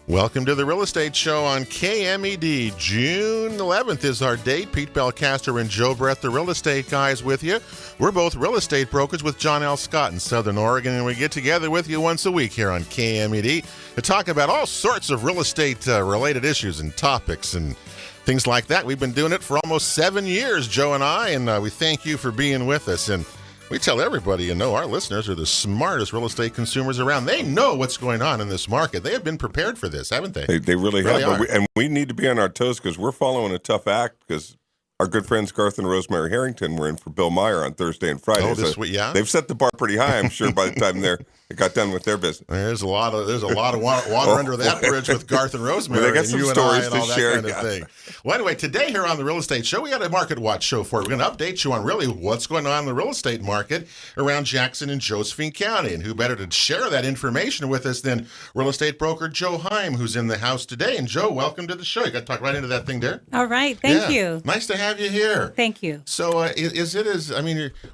Welcome to the Real Estate Show on KMED. June 11th is our date. Pete Belcastro and Joe Brett, the real estate guys, with you. We're both real estate brokers with John L. Scott in Southern Oregon, and we get together with you once a week here on KMED to talk about all sorts of real estate related issues and topics and things like that. We've been doing it for almost 7 years, Joe and I, and we thank you for being with us. And we tell everybody, our listeners are the smartest real estate consumers around. They know what's going on in this market. They have been prepared for this, haven't they? They really have. But we need to be on our toes because we're following a tough act because our good friends Garth and Rosemary Harrington were in for Bill Meyer on Thursday and Friday. Oh, this week, yeah? They've set the bar pretty high, I'm sure, by the time they got done with their business. There's a lot of water under that bridge with Garth and Rosemary. Well, they got some stories to share. Kind of thing. Well, anyway, today here on the Real Estate Show, we got a Market Watch show for you. We're going to update you on really what's going on in the real estate market around Jackson and Josephine County. And who better to share that information with us than real estate broker Joe Heim, who's in the house today. And Joe, welcome to the show. You got to talk right into that thing there. All right. Thank you. Nice to have you here. Thank you. So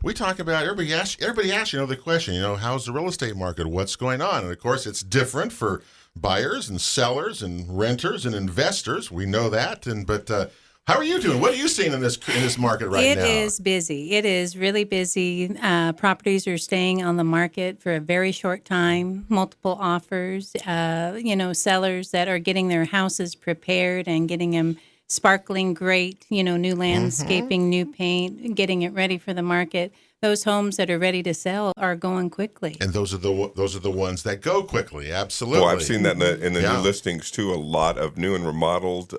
we talk about, everybody asks the question, how's the real estate market? What's going on? And of course, it's different for buyers and sellers and renters and investors. We know that. But how are you doing? What are you seeing in this market right now? It is busy. It is really busy. Properties are staying on the market for a very short time. Multiple offers. Sellers that are getting their houses prepared and getting them sparkling great, new landscaping, new paint, getting it ready for the market. Those homes that are ready to sell are going quickly. And those are the ones that go quickly. Absolutely. Well, I've seen that in the new listings too. A lot of new and remodeled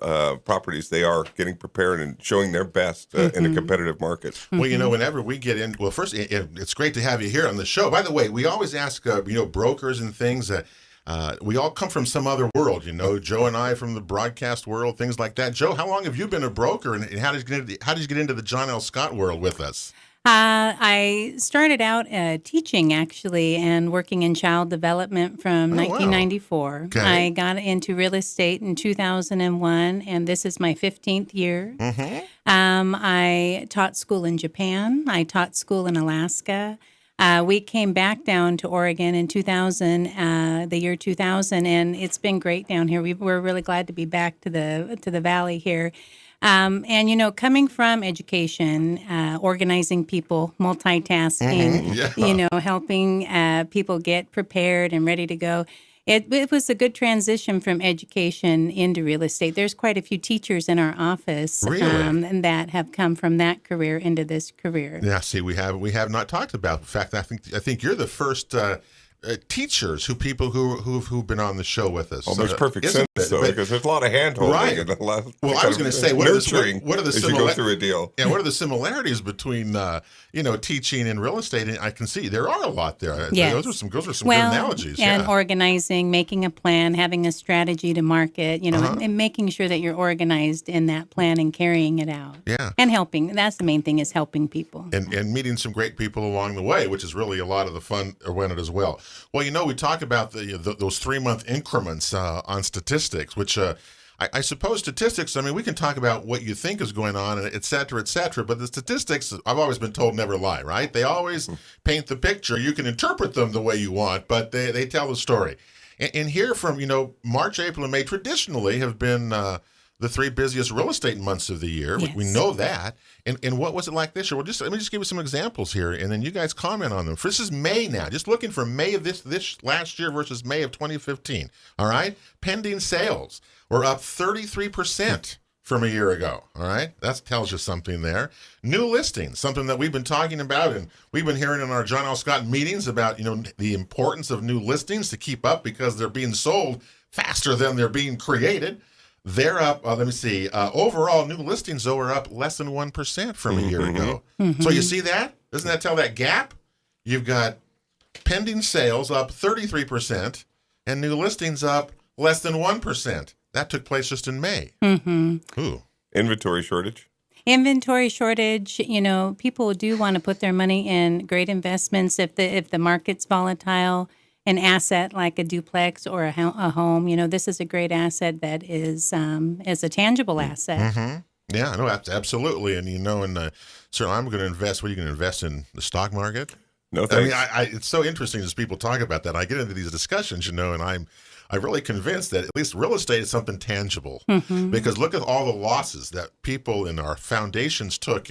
properties, they are getting prepared and showing their best in a competitive market. Mm-hmm. Well, whenever we get in, first, it's great to have you here on the show. By the way, we always ask, brokers and things that we all come from some other world, Joe and I from the broadcast world, things like that. Joe, how long have you been a broker, and how did you get into the John L. Scott world with us? I started out teaching, actually, and working in child development from 1994. Wow. Okay. I got into real estate in 2001, and this is my 15th year. Mm-hmm. I taught school in Japan. I taught school in Alaska. We came back down to Oregon in the year 2000, and it's been great down here. We're really glad to be back to the valley here. Coming from education, organizing people, multitasking, helping people get prepared and ready to go. It was a good transition from education into real estate. There's quite a few teachers in our office and that have come from that career into this career. Yeah, see, we have not talked about. In fact, I think you're the first teachers who've been on the show with us. Well, makes perfect sense, though, because there's a lot of hand-holding. Right. And a lot of I was going to say, what are the as you go through a deal? Yeah, what are the similarities between teaching and real estate? And I can see there are a lot there. Yes. Those are some good analogies. And organizing, making a plan, having a strategy to market, and making sure that you're organized in that plan and carrying it out. Yeah. And helping. That's the main thing, is helping people. And meeting some great people along the way, which is really a lot of the fun around it as well. Well, we talk about those 3-month increments on statistics, which I suppose statistics, we can talk about what you think is going on, and et cetera, but the statistics, I've always been told, never lie, right? They always paint the picture. You can interpret them the way you want, but they tell the story. And here from, March, April, and May traditionally have been the 3 busiest real estate months of the year. Yes. We know that. And what was it like this year? Well, let me just give you some examples here, and then you guys comment on them. This is May now. Just looking for May of this last year versus May of 2015. All right? Pending sales were up 33% from a year ago. All right? That tells you something there. New listings, something that we've been talking about, and we've been hearing in our John L. Scott meetings about, the importance of new listings to keep up because they're being sold faster than they're being created. They're up, overall new listings, though, are up less than 1% from a year ago. Mm-hmm. So you see that? Doesn't that tell that gap? You've got pending sales up 33% and new listings up less than 1%. That took place just in May. Mm-hmm. Ooh. Inventory shortage? Inventory shortage, people do want to put their money in great investments if the market's volatile. An asset like a duplex or a home, this is a great asset that is a tangible asset. Mm-hmm. Yeah, no, absolutely. And certainly I'm going to invest. What are you going to invest in, the stock market? No thanks. It's so interesting as people talk about that. I get into these discussions, and I'm really convinced that at least real estate is something tangible. Because look at all the losses that people in our foundations took,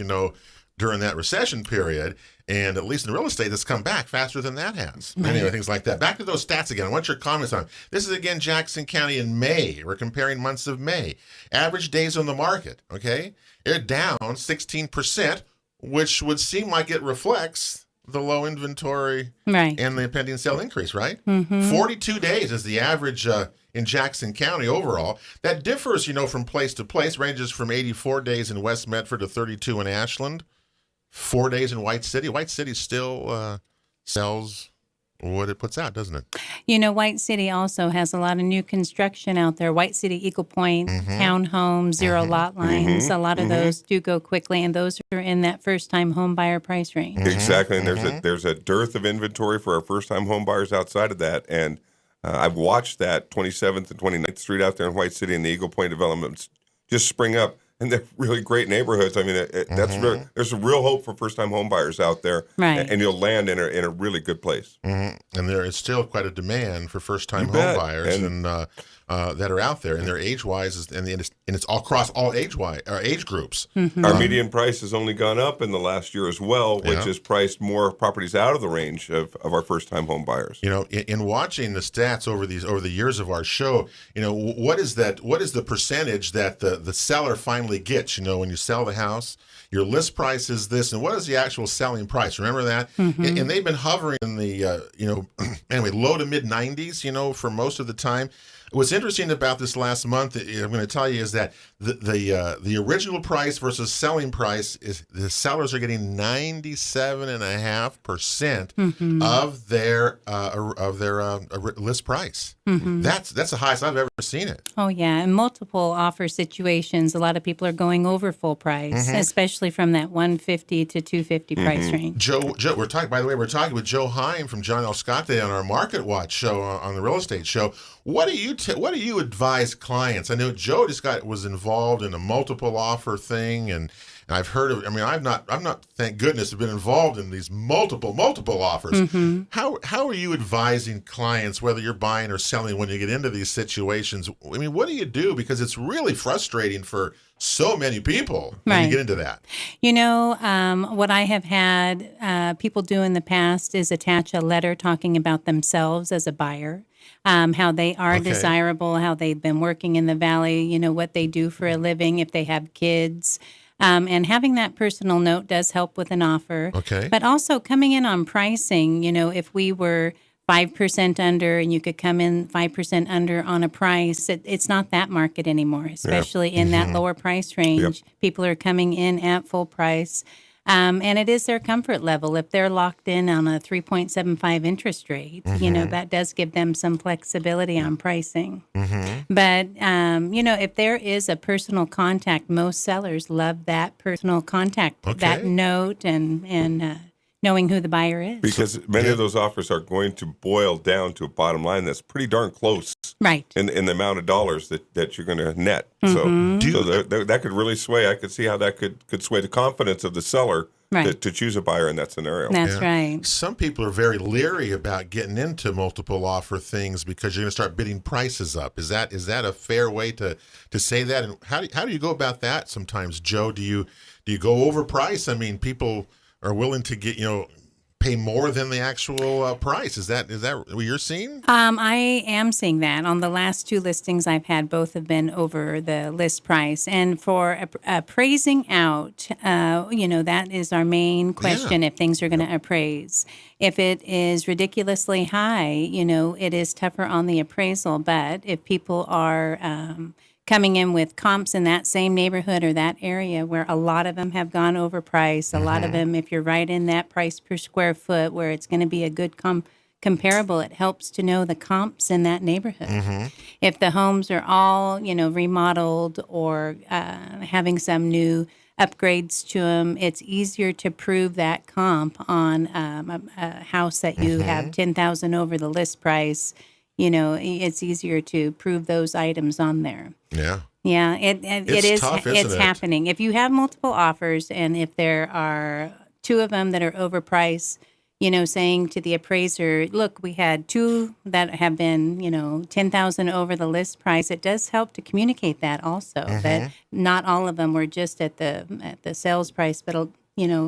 during that recession period. And at least in real estate, it's come back faster than that has. Right. Anyway, things like that. Back to those stats again. I want your comments on this. Is again Jackson County in May. We're comparing months of May. Average days on the market, okay? They're down 16%, which would seem like it reflects the low inventory and the impending sale increase, right? 42 days is the average in Jackson County overall. That differs, from place to place, ranges from 84 days in West Medford to 32 in Ashland. 4 days in White City. White City still sells what it puts out, doesn't it? White City also has a lot of new construction out there. White City, Eagle Point, townhomes, zero lot lines. A lot of those do go quickly, and those are in that first-time home buyer price range. Exactly, and there's a dearth of inventory for our first-time home buyers outside of that, and I've watched that 27th and 29th Street out there in White City and the Eagle Point developments just spring up. And they're really great neighborhoods. I mean, there's a real hope for first-time home buyers out there, and you'll land in a really good place. And there is still quite a demand for first-time home buyers and that are out there, and they're age-wise, and it's all across all age groups. Our median price has only gone up in the last year as well, which has priced more properties out of the range of our first-time home buyers. In watching the stats over the years of our show, what is the percentage that the seller finally gets? When you sell the house, your list price is this, and what is the actual selling price? Remember that? And they've been hovering in the anyway, low to mid 90s, for most of the time. What's interesting about this last month, I'm going to tell you, is that the original price versus selling price is the sellers are getting 97.5% of their list price. That's the highest I've ever seen it. Oh yeah, in multiple offer situations, a lot of people are going over full price, especially from that 150 to 250 price range. Joe, we're talking with Joe Heim from John L. Scott Day on our Market Watch show on the real estate show. What do you advise clients? I know Joe just was involved in a multiple offer thing, and I've heard of. I mean, I'm not. Thank goodness, have been involved in these multiple offers. How are you advising clients, whether you're buying or selling, when you get into these situations? I mean, what do you do? Because it's really frustrating for so many people when you get into that. What I have had people do in the past is attach a letter talking about themselves as a buyer. How they are desirable, how they've been working in the valley, what they do for a living, if they have kids. And having that personal note does help with an offer. Okay. But also coming in on pricing, if we were 5% under and you could come in 5% under on a price, it's not that market anymore, especially in that lower price range. People are coming in at full price. And it is their comfort level. If they're locked in on a 3.75 interest rate, that does give them some flexibility on pricing. But, if there is a personal contact, most sellers love that personal contact, that note and knowing who the buyer is. Because many of those offers are going to boil down to a bottom line that's pretty darn close. Right. In the amount of dollars that you're going to net. So that could really sway. I could see how that could sway the confidence of the seller to choose a buyer in that scenario. That's right. Some people are very leery about getting into multiple offer things because you're going to start bidding prices up. Is that a fair way to say that? And how do you go about that sometimes, Joe? Do you go over price? I mean, people are willing to get, pay more than the actual price. Is that what you're seeing? I am seeing that. On the last two listings I've had, both have been over the list price. And for appraising out, that is our main question if things are going to appraise. If it is ridiculously high, it is tougher on the appraisal. But if people are coming in with comps in that same neighborhood or that area where a lot of them have gone over price. A lot of them, if you're right in that price per square foot where it's going to be a good comparable, it helps to know the comps in that neighborhood. If the homes are all, remodeled or having some new upgrades to them, it's easier to prove that comp on a house that you have $10,000 over the list price. It's easier to prove those items on there. Yeah. Yeah, it is. Tough, it's isn't it? happening. If you have multiple offers and if there are two of them that are overpriced, saying to the appraiser, look, we had 2 that have been, 10,000 over the list price. It does help to communicate that also, that not all of them were just at the sales price, but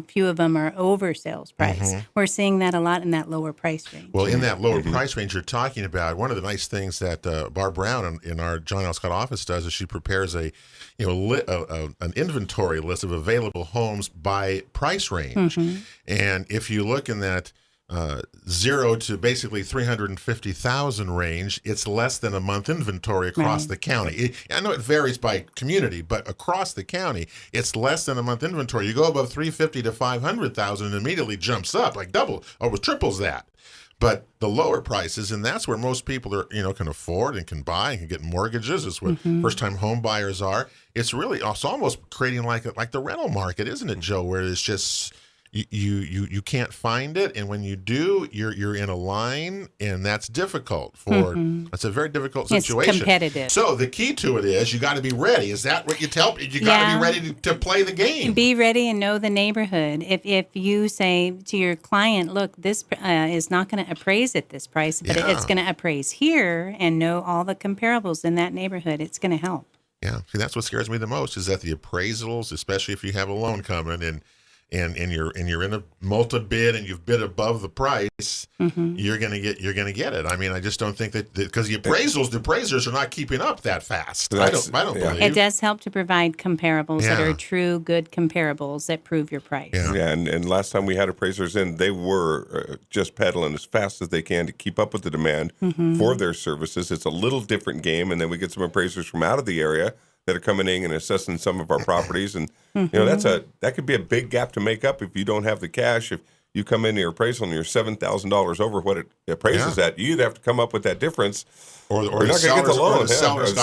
few of them are over sales price. We're seeing that a lot in that lower price range. Well, in that lower price range you're talking about, one of the nice things that Barb Brown in our John L. Scott office does is she prepares an inventory list of available homes by price range. And if you look in that 0 to basically 350,000 range, it's less than a month inventory across the county. I know it varies by community, but across the county, it's less than a month inventory. You go above 350 to 500,000 and immediately jumps up like double or triples that. But the lower prices, and that's where most people are, can afford and can buy and can get mortgages. It's what first-time home buyers are. It's really, it's almost creating like the rental market, isn't it, Joe? Where it's just you can't find it, and when you do, you're in a line, and that's difficult. That's a very difficult situation. It's competitive. So the key to it is you got to be ready. Is that what you tell? You got to be ready to play the game. Be ready and know the neighborhood. If you say to your client, look, this is not going to appraise at this price, but it's going to appraise here, and know all the comparables in that neighborhood, it's going to help. Yeah, see, that's what scares me the most is that the appraisals, especially if you have a loan coming and you're in a multi-bid and you've bid above the price, you're gonna get it. I mean, I just don't think that because the appraisers are not keeping up that fast. I don't believe. It does help to provide comparables that are true, good comparables that prove your price. Yeah, and last time we had appraisers in, they were just pedaling as fast as they can to keep up with the demand for their services. It's a little different game, and then we get some appraisers from out of the area that are coming in and assessing some of our properties, and that could be a big gap to make up if you don't have the cash. If you come in your appraisal and you're $7,000 over what it appraises at, you either have to come up with that difference, or you're not going to get the loan. The sellers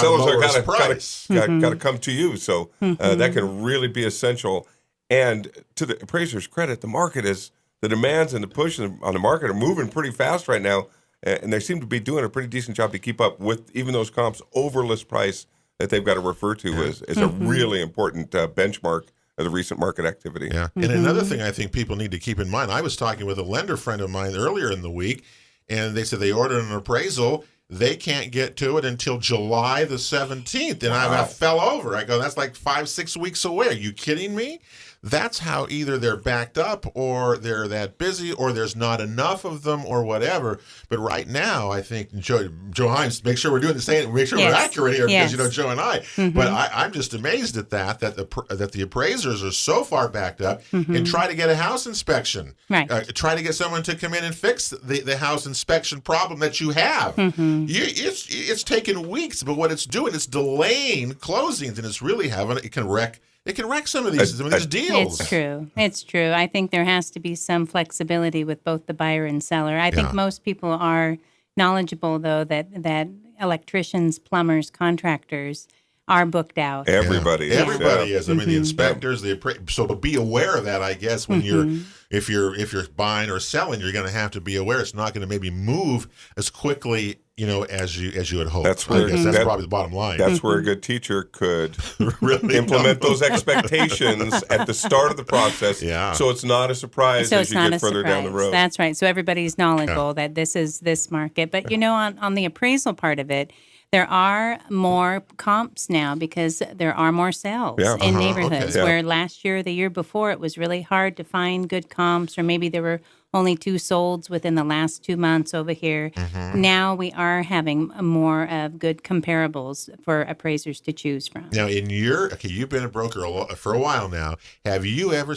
got to come to you. So that can really be essential. And to the appraiser's credit, the demands and the push on the market are moving pretty fast right now, and they seem to be doing a pretty decent job to keep up with even those comps over list price that they've got to refer to is a really important benchmark of the recent market activity. Yeah. And another thing I think people need to keep in mind, I was talking with a lender friend of mine earlier in the week, and they said they ordered an appraisal. They can't get to it until July the 17th. And I fell over. I go, that's like 5-6 weeks away. Are you kidding me? That's how either they're backed up or they're that busy or there's not enough of them or whatever. But right now, I think, Joe Heim, make sure we're doing the same, make sure we're accurate here because, Joe and I. But I'm just amazed at that the appraisers are so far backed up and try to get a house inspection. Right. Try to get someone to come in and fix the house inspection problem that you have. It's taken weeks, but what it's doing is delaying closings, and it's really it can wreck some of these deals. It's true. I think there has to be some flexibility with both the buyer and seller. I think most people are knowledgeable, though, that electricians, plumbers, contractors are booked out. Everybody is. I mean, the inspectors, so be aware of that, I guess, when if you're buying or selling, you're going to have to be aware it's not going to maybe move as quickly, as you had hoped. That's probably the bottom line. That's where a good teacher could really implement those expectations at the start of the process, so it's not a surprise as you get further down the road. That's right. So everybody's knowledgeable that this is this market. But, on the appraisal part of it, there are more comps now because there are more sales in neighborhoods where last year or the year before it was really hard to find good comps, or maybe there were only 2 solds within the last 2 months over here. Now we are having more of good comparables for appraisers to choose from. Now, you've been a broker for a while now. Have you ever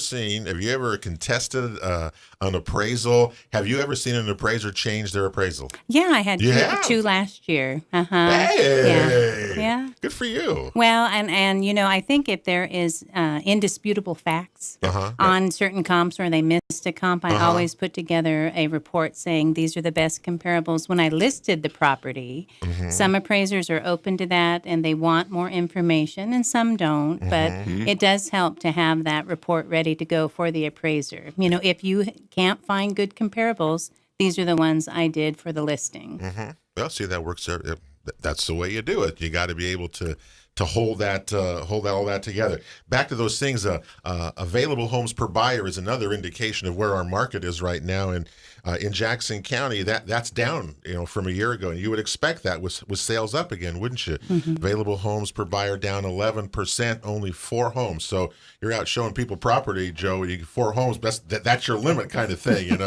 contested an appraisal? Have you ever seen an appraiser change their appraisal? Yeah, I had 2 last year. Hey! Yeah. Good for you. Well, and I think if there is indisputable facts on certain comps or they missed a comp, I always put together a report saying these are the best comparables. When I listed the property, some appraisers are open to that and they want more information and some don't, but it does help to have that report ready to go for the appraiser. If you can't find good comparables, these are the ones I did for the listing. Well, see, that works. That's the way you do it. You got to be able to hold that all that together. Back to those things, available homes per buyer is another indication of where our market is right now. And in Jackson County, that's down, from a year ago. And you would expect that with sales up again, wouldn't you? Available homes per buyer down 11%, only 4 homes. So you're out showing people property, Joe. You 4 homes, that's your limit kind of thing,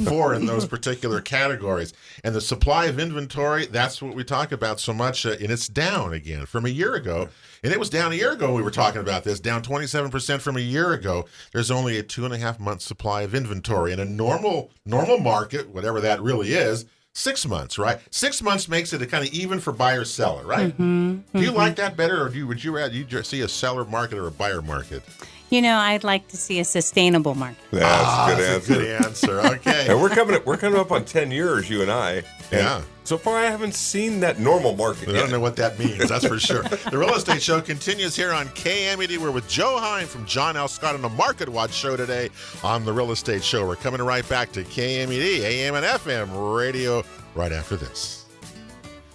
4 in those particular categories. And the supply of inventory, that's what we talk about so much, and it's down again from a year ago. And it was down a year ago when we were talking about this, down 27% from a year ago. There's only a 2.5-month supply of inventory. In a normal market, whatever that really is, 6 months, right? 6 months makes it a kind of even for buyer-seller, right? Do you like that better, or would you rather see a seller market or a buyer market? I'd like to see a sustainable market. That's a good answer. Okay. And we're coming up on 10 years, you and I. Yeah. So far, I haven't seen that normal market yet. I don't know what that means, that's for sure. The Real Estate Show continues here on KMED. We're with Joe Heim from John L. Scott on the Market Watch show today on The Real Estate Show. We're coming right back to KMED, AM and FM radio right after this.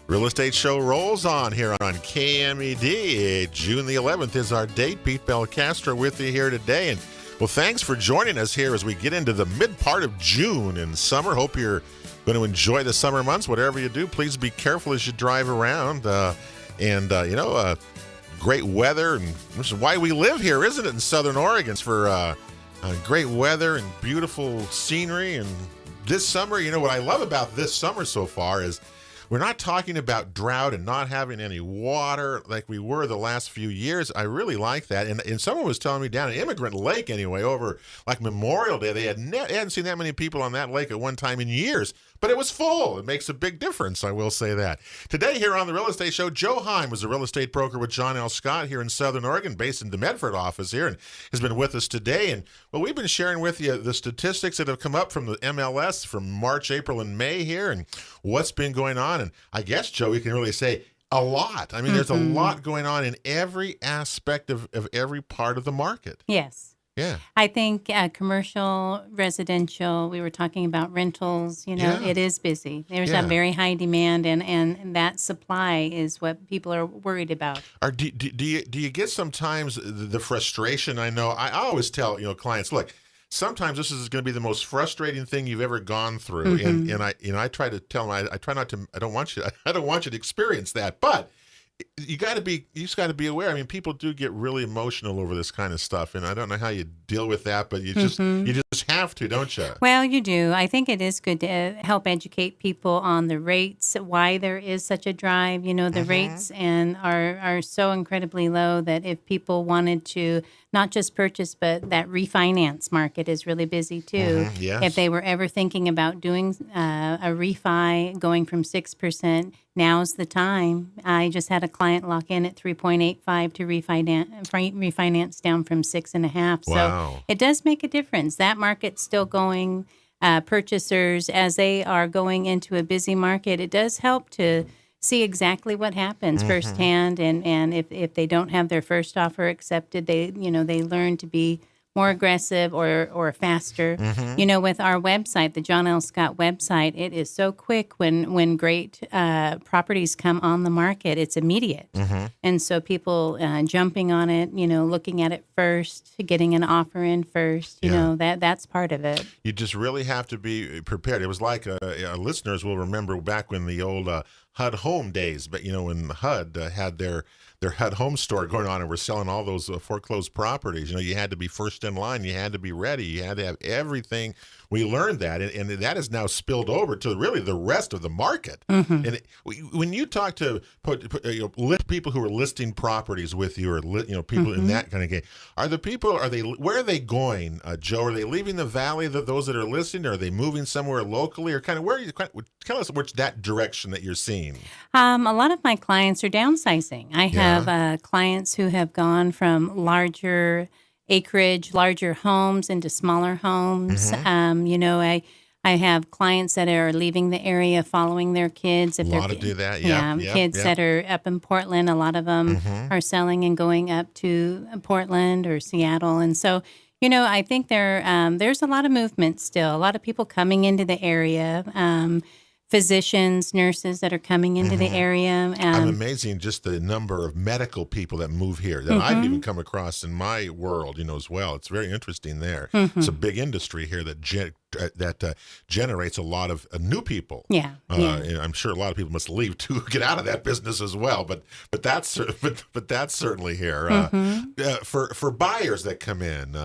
Real Estate Show rolls on here on KMED. June the 11th is our date. Pete Belcastro with you here today. And, well, thanks for joining us here as we get into the mid part of June and summer. Hope you're going to enjoy the summer months. Whatever you do, please be careful as you drive around. Great weather. And this is why we live here, isn't it, in Southern Oregon? It's for great weather and beautiful scenery. And this summer, what I love about this summer so far is we're not talking about drought and not having any water like we were the last few years. I really like that. And someone was telling me down at Immigrant Lake anyway, over like Memorial Day, they hadn't seen that many people on that lake at one time in years. But it was full. It makes a big difference, I will say that. Today here on The Real Estate Show, Joe Heim was a real estate broker with John L. Scott here in Southern Oregon, based in the Medford office here, and has been with us today. And, well, we've been sharing with you the statistics that have come up from the MLS from March, April, and May here, and what's been going on. And I guess, Joe, we can really say a lot. I mean, there's a lot going on in every aspect of every part of the market. Yes. Yeah. I think commercial, residential, we were talking about rentals, it is busy. There's a very high demand, and that supply is what people are worried about. Do you get sometimes the frustration? I know I always tell, clients, look, sometimes this is going to be the most frustrating thing you've ever gone through. And I try to tell them, I don't want you to experience that, but you just got to be aware. I mean, people do get really emotional over this kind of stuff, and I don't know how you deal with that, but you just have to, don't you? Well, you do. I think it is good to help educate people on the rates, why there is such a drive. The rates are so incredibly low that if people wanted to not just purchase, but that refinance market is really busy too. Yes. If they were ever thinking about doing a refi, going from 6%, now's the time. I just had a client lock in at 3.85 to refinance down from 6.5. Wow. So it does make a difference. That market's still going. Purchasers, as they are going into a busy market, it does help to see exactly what happens firsthand, and if they don't have their first offer accepted, they learn to be more aggressive or faster. With our website, the John L. Scott website, it is so quick when great properties come on the market. It's immediate. And so people jumping on it, looking at it first, getting an offer in first, that's part of it. You just really have to be prepared. It was like our listeners will remember back when the old HUD Home days, but when HUD had their HUD Home store going on and were selling all those foreclosed properties. You had to be first in line. You had to be ready. You had to have everything. We learned that, and that has now spilled over to really the rest of the market. And when you talk to people who are listing properties with you, or people in that kind of game, where are they going, Joe? Are they leaving the valley? Those that are listing, or are they moving somewhere locally, or kind of where are you? Tell us which that direction that you're seeing. A lot of my clients are downsizing. I have clients who have gone from larger acreage, larger homes into smaller homes. I have clients that are leaving the area, following their kids. A lot do that, kids that are up in Portland. A lot of them are selling and going up to Portland or Seattle. And so, I think there's a lot of movement still, a lot of people coming into the area. physicians, nurses that are coming into the area. I'm amazing just the number of medical people that move here that I've even come across in my world, as well. It's very interesting there. It's a big industry here that generates a lot of new people. Yeah. And I'm sure a lot of people must leave to get out of that business as well. But that's certainly here. For buyers that come in.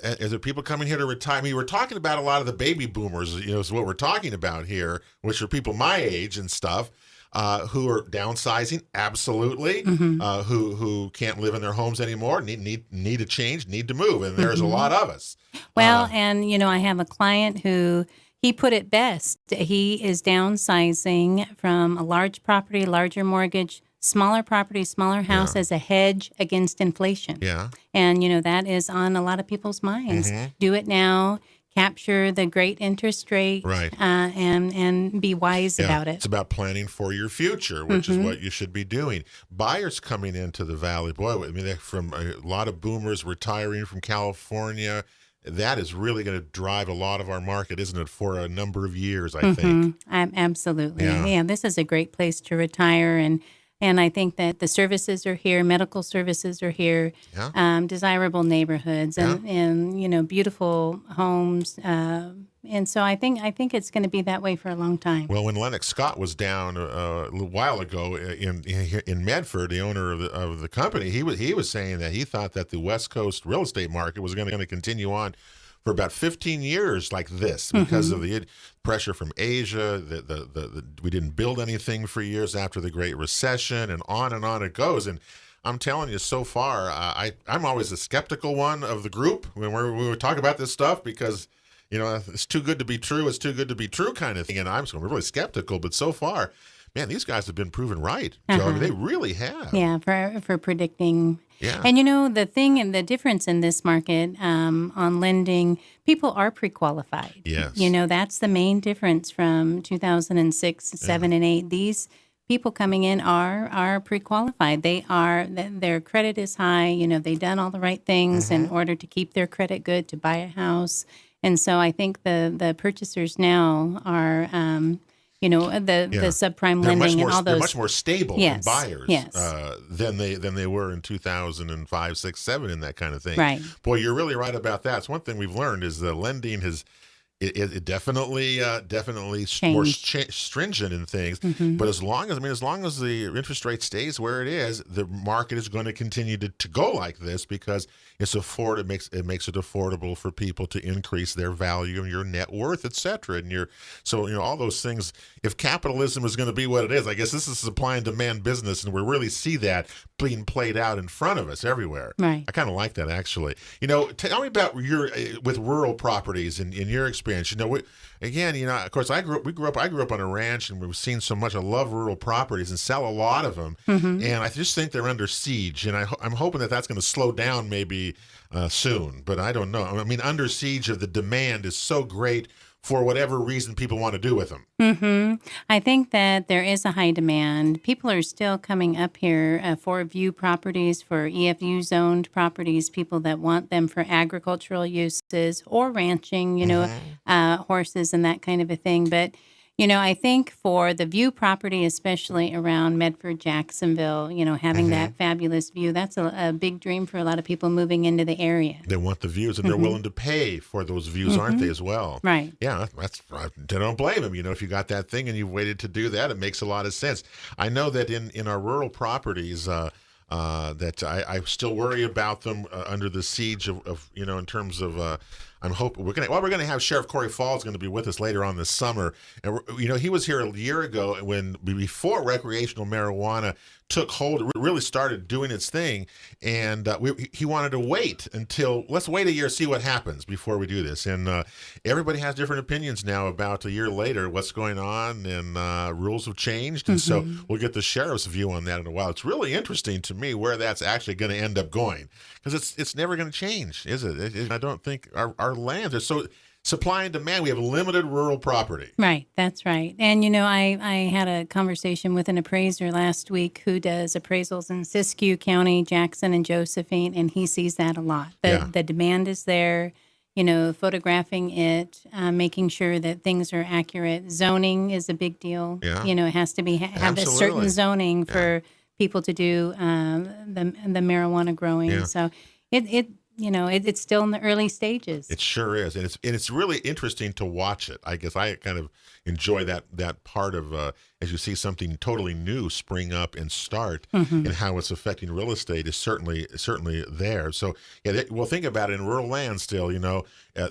Is there people coming here to retire? I mean, we're talking about a lot of the baby boomers, is what we're talking about here, which are people my age and stuff, who are downsizing, absolutely, who can't live in their homes anymore, need to change, need to move, and there's a lot of us. Well, and, I have a client who, he put it best. He is downsizing from a large property, larger mortgage, smaller property, smaller house as a hedge against inflation. Yeah. And, that is on a lot of people's minds. Do it now, capture the great interest rate, right. And be wise about it. It's about planning for your future, which is what you should be doing. Buyers coming into the Valley, boy, I mean, they're from a lot of boomers retiring from California. That is really going to drive a lot of our market, isn't it, for a number of years, I think. Absolutely. Yeah, this is a great place to retire, and I think that the services are here, medical services are here, desirable neighborhoods, and beautiful homes. And so I think it's going to be that way for a long time. Well, when Lennox Scott was down a little while ago in Medford, the owner of the company, he was saying that he thought that the West Coast real estate market was going to continue on for about 15 years like this because of the pressure from Asia. We didn't build anything for years after the Great Recession, and on it goes. And I'm telling you, so far, I'm always the skeptical one of the group when we talk about this stuff because, it's too good to be true. It's too good to be true kind of thing. And I'm really skeptical. But so far, man, these guys have been proven right. Joe. I mean, they really have. Yeah, for predicting. Yeah. And the thing and the difference in this market on lending, people are pre-qualified. Yes. That's the main difference from 2006, 7, and 8. These people coming in are pre-qualified. Their credit is high. They've done all the right things in order to keep their credit good to buy a house. And so I think the purchasers now are, the subprime lending and all those. They're much more stable in buyers than they were in 2005, 6, 7, and that kind of thing. Right. Boy, you're really right about that. It's one thing we've learned is the lending has. It definitely more stringent in things, but as long as the interest rate stays where it is, the market is going to continue to go like this because it makes it affordable for people to increase their value and your net worth, etc. And all those things. If capitalism is going to be what it is, I guess this is a supply and demand business, and we really see that being played out in front of us everywhere. Right. I kind of like that actually. Tell me about with rural properties and in your experience. Of course, I grew up on a ranch, and we've seen so much. I love rural properties and sell a lot of them, and I just think they're under siege. And I'm hoping that that's going to slow down maybe soon, but I don't know. I mean, under siege of the demand is so great for whatever reason people want to do with them. I think that there is a high demand. People are still coming up here for view properties, for EFU zoned properties, people that want them for agricultural uses or ranching, horses and that kind of a thing. But, I think for the view property, especially around Medford, Jacksonville, having that fabulous view, that's a big dream for a lot of people moving into the area. They want the views, and they're willing to pay for those views, aren't they, as well? Right. Yeah, I don't blame them. If you got that thing and you've waited to do that, it makes a lot of sense. I know that in our rural properties, that I still worry about them under the siege of in terms of I'm hoping we're gonna have Sheriff Corey Falls going to be with us later on this summer, and he was here a year ago before recreational marijuana took hold, really started doing its thing, and he wanted to wait let's wait a year, see what happens before we do this. And everybody has different opinions now about a year later what's going on, and rules have changed, and so we'll get the sheriff's view on that in a while. It's really interesting to me where that's actually going to end up going, because it's never going to change, is it? I don't think our lands are so. Supply and demand. We have limited rural property. Right. That's right. And, I had a conversation with an appraiser last week who does appraisals in Siskiyou County, Jackson, and Josephine, and he sees that a lot. The demand is there. photographing it, making sure that things are accurate. Zoning is a big deal. Yeah. It has to be have a certain zoning for people to do the marijuana growing. Yeah. So it's still in the early stages. It sure is, and it's really interesting to watch it. I guess I kind of enjoy that part of as you see something totally new spring up and start, and how it's affecting real estate is certainly there. So well, think about it in rural land still.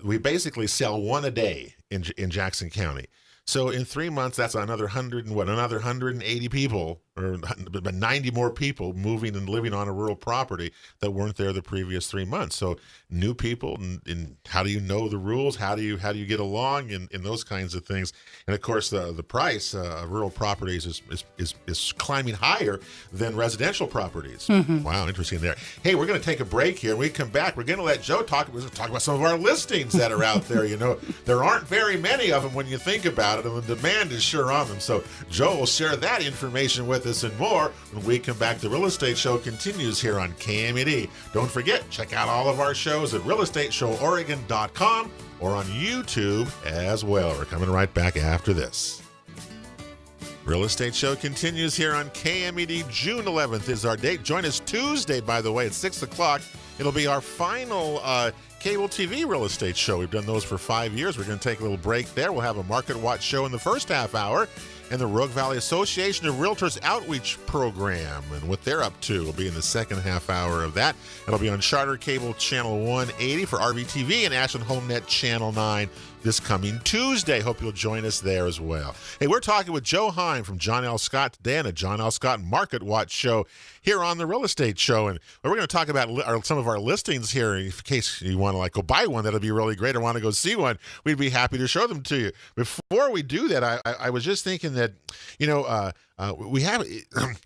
We basically sell one a day in Jackson County. So in 3 months, that's another 180 people, or 90 more people moving and living on a rural property that weren't there the previous 3 months. So new people, and how do you know the rules? How do you get along, and those kinds of things? And of course, the price of rural properties is climbing higher than residential properties. Wow, interesting there. Hey, we're going to take a break here. When we come back, we're going to let Joe talk about some of our listings that are out there. There aren't very many of them when you think about it, and the demand is sure on them. So Joe will share that information with us and more when we come back. The Real Estate Show continues here on KMED. Don't forget, check out all of our shows at realestateshowOregon.com or on YouTube as well. We're coming right back after this. Real Estate Show continues here on KMED. June 11th is our date. Join us Tuesday, by the way, at 6 o'clock. It'll be our final cable TV real estate show. We've done those for 5 years. We're going to take a little break there. We'll have a Market Watch show in the first half hour, and the Rogue Valley Association of Realtors Outreach Program and what they're up to will be in the second half hour of that. It'll be on Charter Cable Channel 180 for RVTV and Ashland HomeNet Channel 9 this coming Tuesday. Hope you'll join us there as well. Hey, we're talking with Joe Heim from John L. Scott today on a John L. Scott Market Watch show here on the Real Estate Show. And we're going to talk about some of our listings here. In case you want to go buy one, that'll be really great, or want to go see one, we'd be happy to show them to you. Before we do that, I was just thinking that, we have,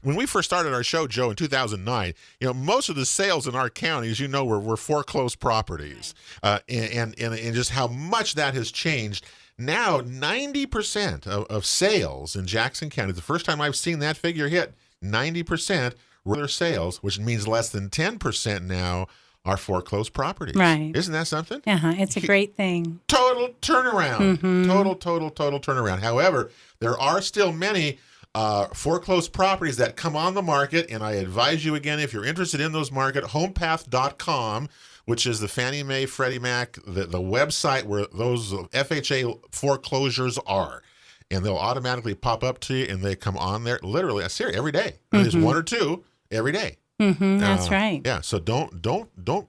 when we first started our show, Joe, in 2009, most of the sales in our county, as you know, were foreclosed properties, and just how much that has changed. Now, 90% of sales in Jackson County, the first time I've seen that figure hit, 90% were their sales, which means less than 10% now are foreclosed properties. Right. Isn't that something? It's a great thing. Total turnaround. Total turnaround. However, there are still many foreclosed properties that come on the market, and I advise you again, if you're interested in those market, homepath.com, which is the Fannie Mae, Freddie Mac, the website where those FHA foreclosures are. And they'll automatically pop up to you, and they come on there literally, I see it every day. There's one or two every day. That's right. Yeah, so don't.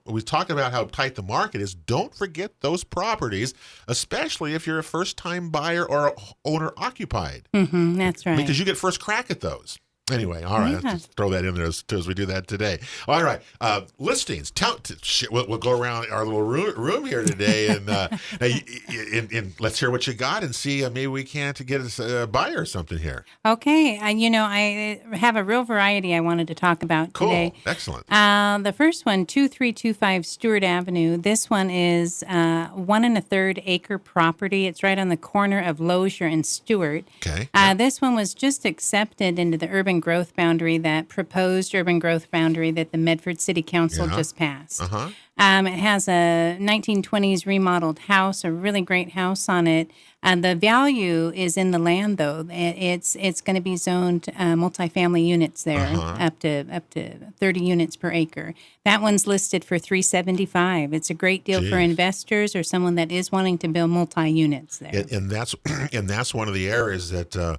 We talk about how tight the market is. Don't forget those properties, especially if you're a first-time buyer or owner occupied. That's right. Because you get first crack at those. Anyway, all right, let's just throw that in there as we do that today. All right, listings. We'll go around our little room here today, and let's hear what you got and see maybe we can't get a buyer or something here. Okay, I have a real variety I wanted to talk about today. Cool, excellent. The first one, 2325 Stewart Avenue. This one is 1 1/3 acre property. It's right on the corner of Lozier and Stewart. Okay. This one was just accepted into the urban growth boundary, that proposed urban growth boundary that the Medford City Council just passed. It has a 1920s remodeled house, a really great house on it. The value is in the land, though. It's going to be zoned multifamily units there, up to 30 units per acre. That one's listed for $375. It's a great deal for investors or someone that is wanting to build multi-units there. And that's one of the areas that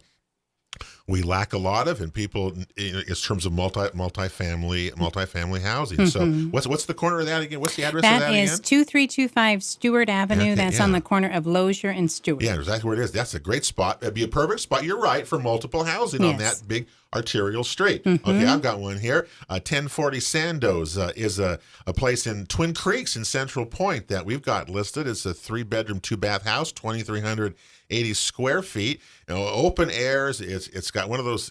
we lack a lot of, and people in terms of multifamily housing. So what's the corner of that again? What's the address of that again? That is 2325 Stewart Avenue. That's on the corner of Lozier and Stewart. Yeah, exactly where it is. That's a great spot. It'd be a perfect spot. You're right, for multiple housing on that big arterial street. Okay, I've got one here. 1040 Sandoz is a place in Twin Creeks in Central Point that we've got listed. It's a 3-bedroom, 2-bath house, 2,380 square feet. Open airs. It's got one of those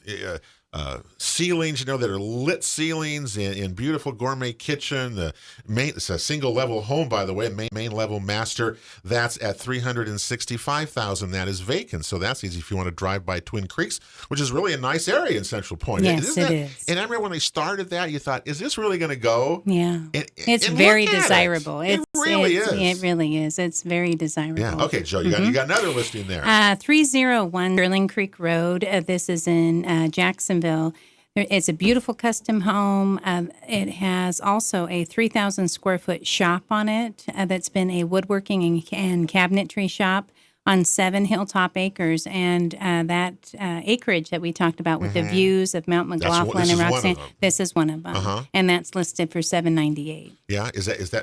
ceilings, that are lit ceilings in beautiful gourmet kitchen. It's a single level home, by the way, main level master. That's at $365,000. That is vacant, so that's easy if you want to drive by Twin Creeks, which is really a nice area in Central Point. Yes, it is. And I remember when they started that, you thought, is this really going to go? Yeah, it's very desirable. It really is. It's very desirable. Yeah. Okay, Joe, you got another listing there. 301 Sterling Creek Road. This is in Jacksonville. It's a beautiful custom home. It has also a 3,000 square foot shop on it that's been a woodworking and cabinetry shop on 7 hilltop acres. And that acreage that we talked about with the views of Mount McLaughlin and Roxanne, this is one of them. And that's listed for $798,000. Yeah,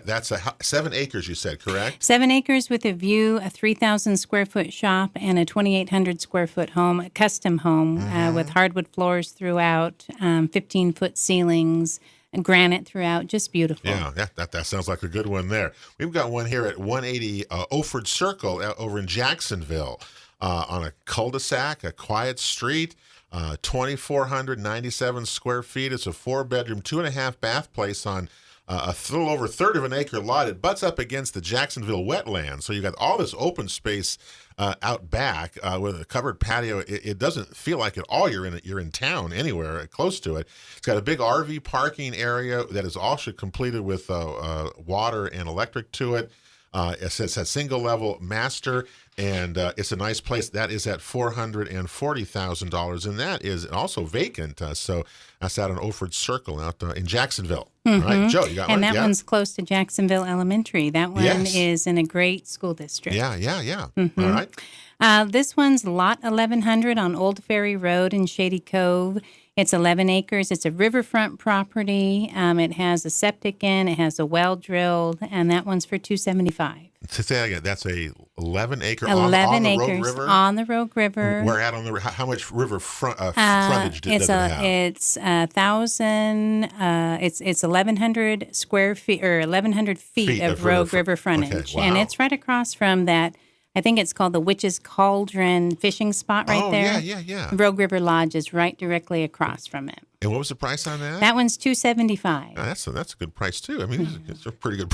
that's 7 acres you said, correct? 7 acres with a view, a 3,000 square foot shop, and a 2,800 square foot home, a custom home with hardwood floors throughout, 15-foot ceilings, and granite throughout, just beautiful. Yeah, that sounds like a good one there. We've got one here at 180 Oford Circle over in Jacksonville on a cul-de-sac, a quiet street, 2,497 square feet. It's a 4-bedroom, 2.5-bath place on a little over a third of an acre lot. It butts up against the Jacksonville wetlands, so you got all this open space out back with a covered patio. It doesn't feel like at all you're in town anywhere close to it. It's got a big RV parking area that is also completed with water and electric to it. It's a single level master, and it's a nice place. That is at $440,000, and that is also vacant. So that's out on Oford Circle out in Jacksonville. All right, Joe, you got one? And that one's close to Jacksonville Elementary. That one is in a great school district. Yeah. All right. This one's lot 1100 on Old Ferry Road in Shady Cove. It's 11 acres. It's a riverfront property. It has a septic in. It has a well drilled, and that one's for $275,000. To say again, that's a 11 acre 11 on the acres Rogue River? On the Rogue River. Where at on the how much river frontage does it have? It's 1,000. It's 1,100 square feet or 1,100 feet of Rogue River frontage, okay, wow. And it's right across from that. I think it's called the Witch's Cauldron fishing spot right there. Yeah. Rogue River Lodge is right directly across from it. And what was the price on that? That one's $275,000. That's a good price too. I mean, it's a pretty good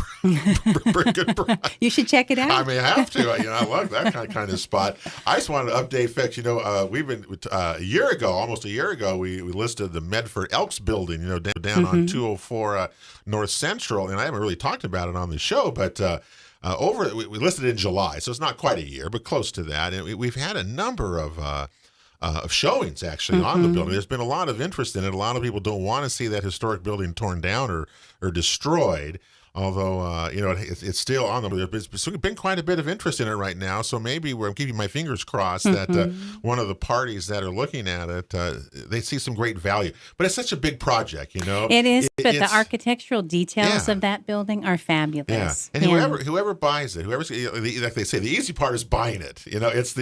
price. You should check it out. I mean, I have to. I love that kind of spot. I just wanted to update folks. We've been almost a year ago, we listed the Medford Elks building. Down on 204 North Central, and I haven't really talked about it on the show, but. We listed it in July, so it's not quite a year, but close to that. And we've had a number of showings actually on the building. There's been a lot of interest in it. A lot of people don't want to see that historic building torn down or destroyed. Although, it's still on them. There's been quite a bit of interest in it right now. So maybe I'm keeping my fingers crossed that one of the parties that are looking at it, they see some great value. But it's such a big project, It is, but the architectural details of that building are fabulous. Yeah. And whoever buys it, like they say, the easy part is buying it. It's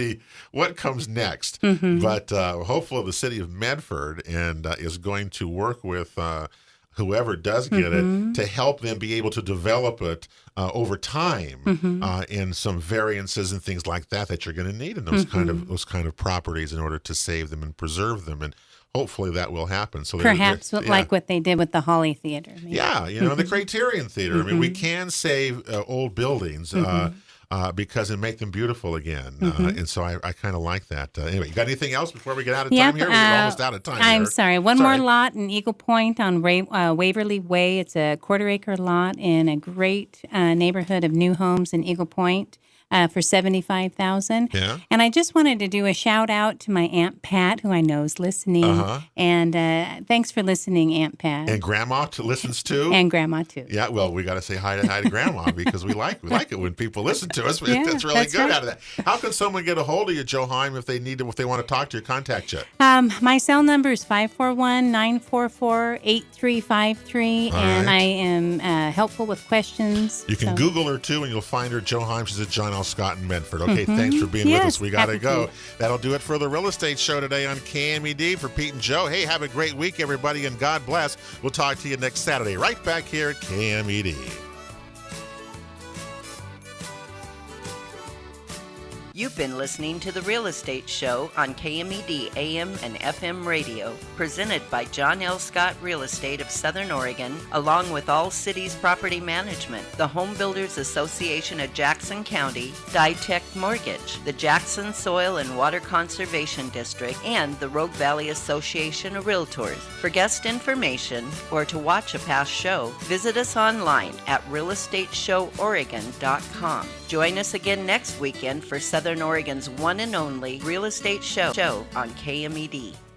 what comes next. But hopefully the city of Medford is going to work with whoever does get it to help them be able to develop it over time in some variances and things like that you're going to need in those kind of properties in order to save them and preserve them, and hopefully that will happen. So perhaps like what they did with the Holly Theater. Maybe. Yeah, the Criterion Theater. I mean, we can save old buildings. Because it make them beautiful again. And so I kind of like that. Anyway, you got anything else before we get out of time here? We're almost out of time. I'm sorry. One more lot in Eagle Point on Waverly Way. It's a 1/4-acre lot in a great neighborhood of new homes in Eagle Point. For $75,000. Yeah. And I just wanted to do a shout out to my Aunt Pat, who I know is listening. And thanks for listening, Aunt Pat. And Grandma listens too. And Grandma too. Yeah. Well, we got to say hi to Grandma because we like it when people listen to us. That's really good right. Out of that. How can someone get a hold of you, Joe Heim, if they want to talk to you, contact you? My cell number is 541-944-8353, and I am helpful with questions. You can Google her too, and you'll find her. Joe Heim. She's at John L. Scott in Medford. Okay, thanks for being with us. We got to go. That'll do it for the Real Estate Show today on KMED. For Pete and Joe, hey, have a great week, everybody, and God bless. We'll talk to you next Saturday right back here at KMED. You've been listening to The Real Estate Show on KMED AM and FM radio, presented by John L. Scott Real Estate of Southern Oregon, along with All Cities Property Management, the Home Builders Association of Jackson County, Ditech Mortgage, the Jackson Soil and Water Conservation District, and the Rogue Valley Association of Realtors. For guest information or to watch a past show, visit us online at realestateshowOregon.com. Join us again next weekend for Southern Oregon's one and only Real Estate Show on KMED.